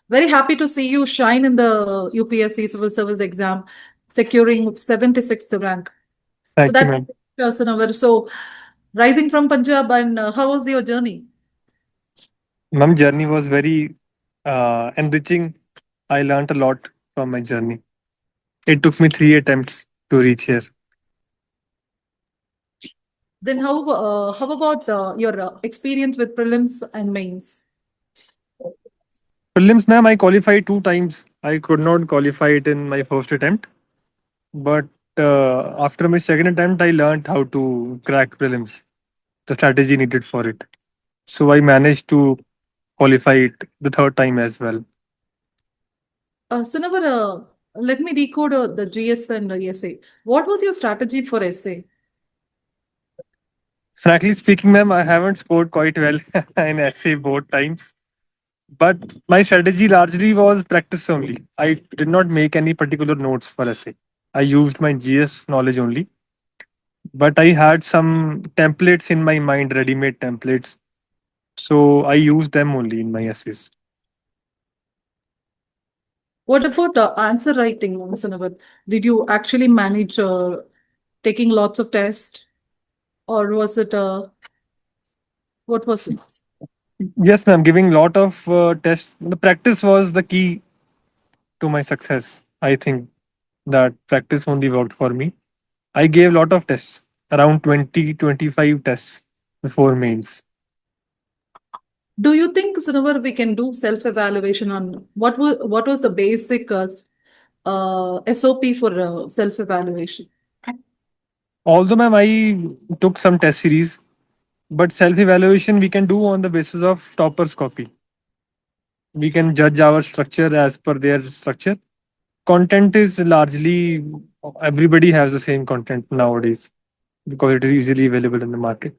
Very happy to see you shine in the UPSC Civil Service exam, securing 76th rank. So Thank you, that's ma'am. person over. So rising from Punjab, and how was your journey? Ma'am, journey was very enriching. I learned a lot from my journey. It took me 3 attempts to reach here. Then how about your experience with prelims and mains? Prelims, ma'am, I qualified 2 times. I could not qualify it in my first attempt, but after my second attempt, I learned how to crack prelims, the strategy needed for it. So I managed to qualify it the third time as well. So now, let me decode the GS and essay. What was your strategy for essay? Frankly speaking, ma'am, I haven't scored quite well in essay both times. But my strategy largely was practice only. I did not make any particular notes for essay. I used my GS knowledge only. But I had some templates in my mind, ready-made templates. So I used them only in my essays. What about answer writing, Mr. Did you actually manage taking lots of tests, or was it what was it? Yes, ma'am. Giving lot of tests. The practice was the key to my success. I think that practice only worked for me. I gave lot of tests, around 20, 25 tests before mains. Do you think, Sunavar, we can do self-evaluation on what was the basic SOP for self-evaluation? Although, ma'am, I took some test series, but self evaluation we can do on the basis of topper's copy. We can judge our structure as per their structure. Content is largely everybody has the same content nowadays because it is easily available in the market.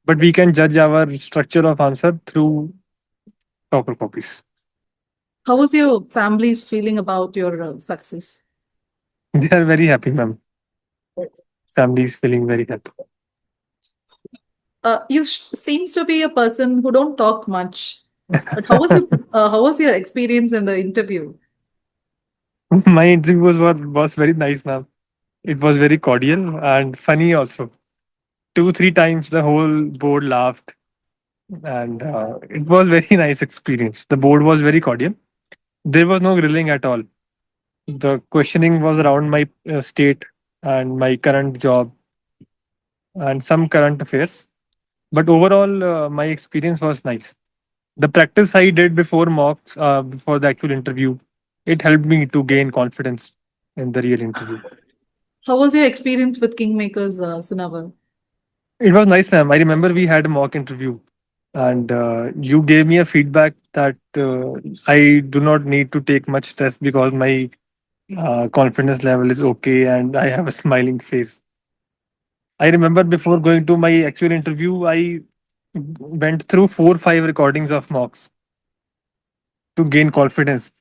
But we can judge our structure of answer through topper copies. How was your family's feeling about your success? They are very happy, ma'am. Family is feeling very happy. Seems to be a person who don't talk much. But how was your experience in the interview? My interview was very nice, ma'am. It was very cordial and funny also. 2, 3 times the whole board laughed, and it was very nice experience. The board was very cordial. There was no grilling at all. The questioning was around my state and my current job and some current affairs. But overall, my experience was nice. The practice I did before mocks, before the actual interview, it helped me to gain confidence in the real interview. How was your experience with Kingmakers, Sunavar? It was nice, ma'am. I remember we had a mock interview, and you gave me a feedback that I do not need to take much stress because my confidence level is okay and I have a smiling face. I remember before going to my actual interview, I went through 4, 5 recordings of mocks to gain confidence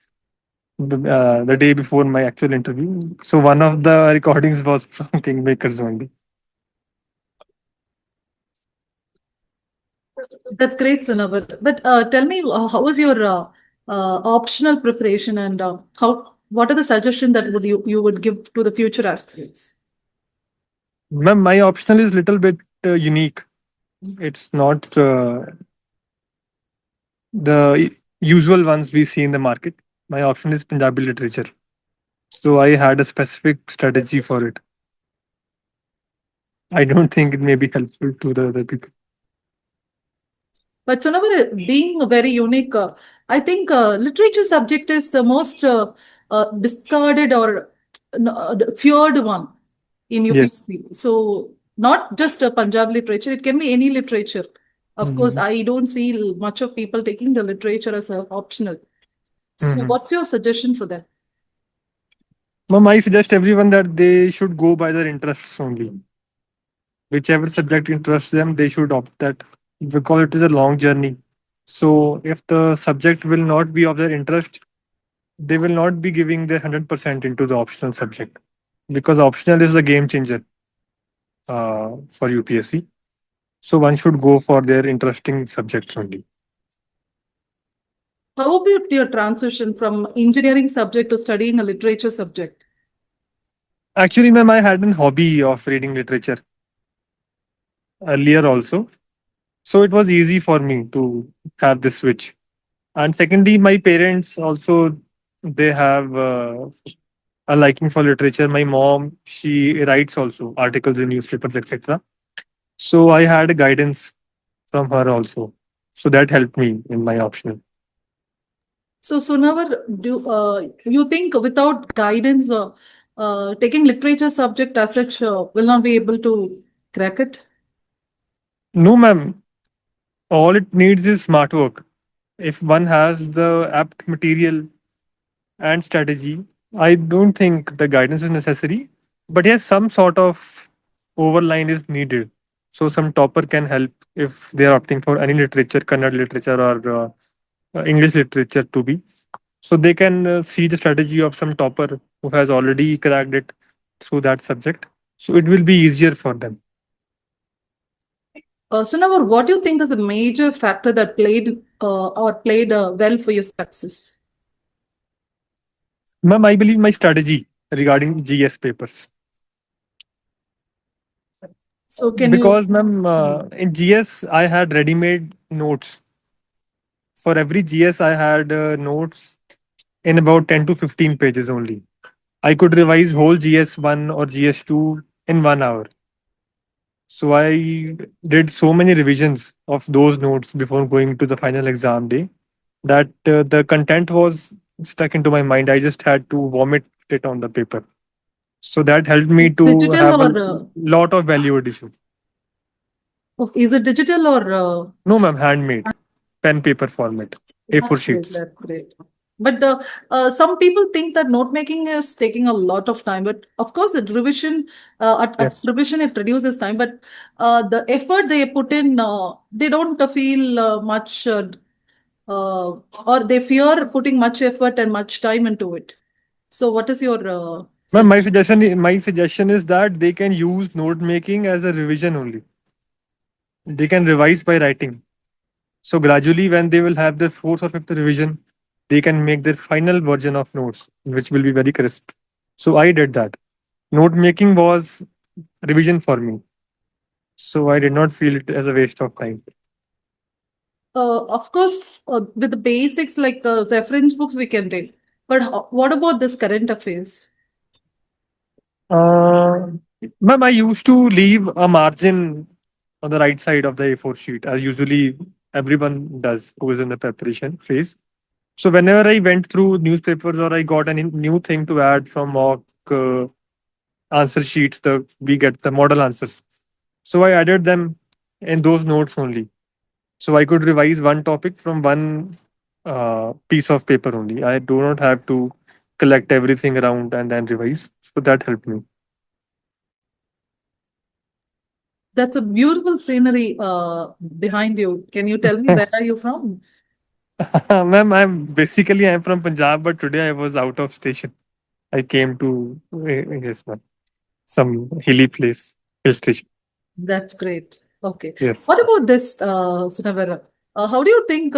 the day before my actual interview. So one of the recordings was from Kingmakers only. That's great, Sunavar. But tell me, how was your optional preparation, and how what are the suggestions that you would give to the future aspirants? Ma'am, my optional is little bit unique. It's not the usual ones we see in the market. My option is Punjabi literature. So I had a specific strategy for it. I don't think it may be helpful to the other people. But Sunavar, being very unique, I think literature subject is the most discarded or feared one in Yes. UPSC. So not just Punjab literature, it can be any literature. Of course, Mhm. I don't see much of people taking the literature as a optional. So Mhm. what's your suggestion for that? Ma'am, I suggest everyone that they should go by their interests only. Whichever subject interests them, they should opt that because it is a long journey. So if the subject will not be of their interest, they will not be giving their 100% into the optional subject because optional is the game changer for UPSC. So one should go for their interesting subjects only. How about your transition from engineering subject to studying a literature subject? Actually, ma'am, I had an hobby of reading literature earlier also. So it was easy for me to have this switch. And secondly, my parents also, they have a liking for literature. My mom, she writes also articles in newspapers, etc. So I had a guidance from her also. So that helped me in my optional. So, Sunavar, do you think without guidance, taking literature subject as such will not be able to crack it? No, ma'am. All it needs is smart work. If one has the apt material and strategy, I don't think the guidance is necessary. But yes, some sort of overline is needed. So some topper can help if they are opting for any literature, Kannada literature or English literature to be. So they can see the strategy of some topper who has already cracked it through that subject. So it will be easier for them. Sunavar, what do you think is a major factor that played well for your success? Ma'am, I believe my strategy regarding GS papers. So, can you? Because, ma'am, in GS, I had ready made notes. For every GS, I had notes in about 10 to 15 pages only. I could revise whole GS1 or GS2 in 1 hour. So I did so many revisions of those notes before going to the final exam day that the content was stuck into my mind. I just had to vomit it on the paper. So that helped me to Digital have a or lot of value addition. is it digital or No, ma'am, handmade, pen paper format, A4 that's great, sheets. that's great. But some people think that note making is taking a lot of time. But of course, the revision at Yes. revision it reduces time. But the effort they put in, they don't feel much, or they fear putting much effort and much time into it. So, what is your Ma'am, suggestion? my suggestion is that they can use note making as a revision only. They can revise by writing. So gradually, when they will have their fourth or fifth revision, they can make their final version of notes, which will be very crisp. So I did that. Note making was revision for me. So I did not feel it as a waste of time. Of course, with the basics like reference books, we can take. But what about this current affairs? Uh, Ma'am, I used to leave a margin on the right side of the A4 sheet, as usually everyone does who is in the preparation phase. So whenever I went through newspapers or I got any new thing to add from mock answer sheets, the we get the model answers. So I added them in those notes only. So I could revise one topic from one piece of paper only. I do not have to collect everything around and then revise. So that helped me. That's a beautiful scenery behind you. Can you tell me where are you from? Ma'am, I'm from Punjab, but today I was out of station. I came to yes, ma'am, some hilly place, hill station. That's great. Okay. Yes. What about this, Sunavera? How do you think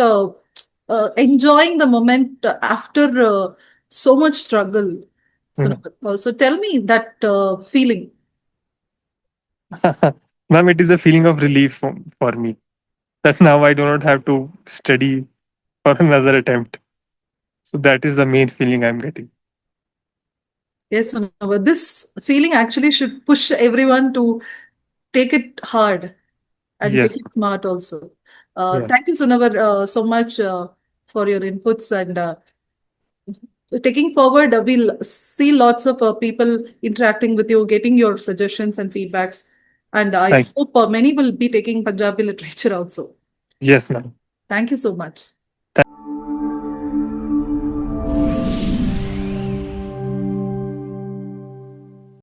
enjoying the moment after so much struggle? Mhm. So tell me that feeling. Ma'am, it is a feeling of relief for me that now I do not have to study for another attempt. So that is the main feeling I'm getting. Yes, Sunavera. This feeling actually should push everyone to take it hard and take Yes. it smart also. Yeah. Thank you, Sunavar, so much for your inputs and taking forward. We'll see lots of people interacting with you, getting your suggestions and feedbacks. And I Thank. hope many will be taking Punjabi literature also. Yes, ma'am. Thank you so much.